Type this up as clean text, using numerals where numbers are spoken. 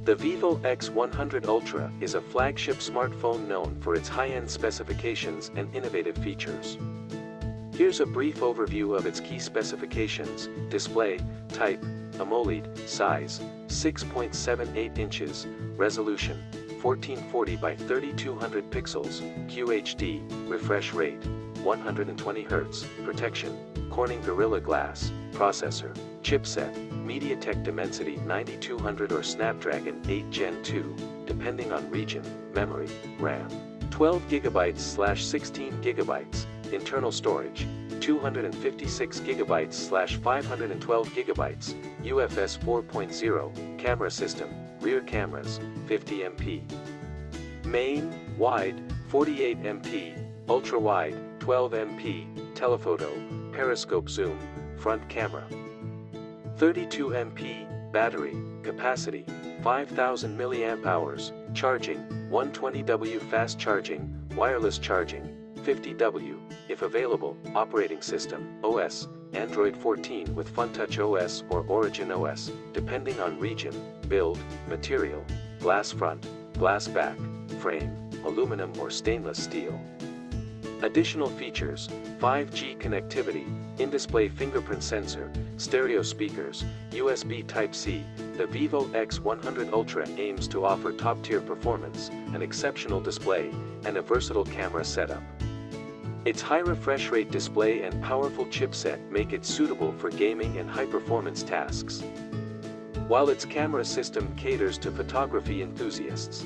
The vivo X100 Ultra is a flagship smartphone known for its high-end specifications and innovative features. Here's a brief overview of its key specifications: display type, AMOLED, size, 6.78 inches, resolution, 1440 by 3200 pixels, QHD, refresh rate, 120 Hz, protection, Corning Gorilla Glass, processor, chipset, MediaTek Dimensity 9200 or Snapdragon 8 Gen 2, depending on region, memory, RAM, 12GB/16GB, internal storage, 256GB/512GB, UFS 4.0, camera system, rear cameras, 50MP. Main, wide, 48MP, ultra-wide, 12MP, telephoto, periscope zoom, front camera. 32MP, battery, capacity, 5000 mAh, charging, 120W fast charging, wireless charging, 50W, if available, operating system, OS, Android 14 with FunTouch OS or Origin OS, depending on region, build, material, glass front, glass back, frame, aluminum or stainless steel. Additional features: 5G connectivity, in-display fingerprint sensor, stereo speakers, USB Type-C. The vivo X100 Ultra aims to offer top-tier performance, an exceptional display, and a versatile camera setup. Its high refresh rate display and powerful chipset make it suitable for gaming and high-performance tasks, while its camera system caters to photography enthusiasts.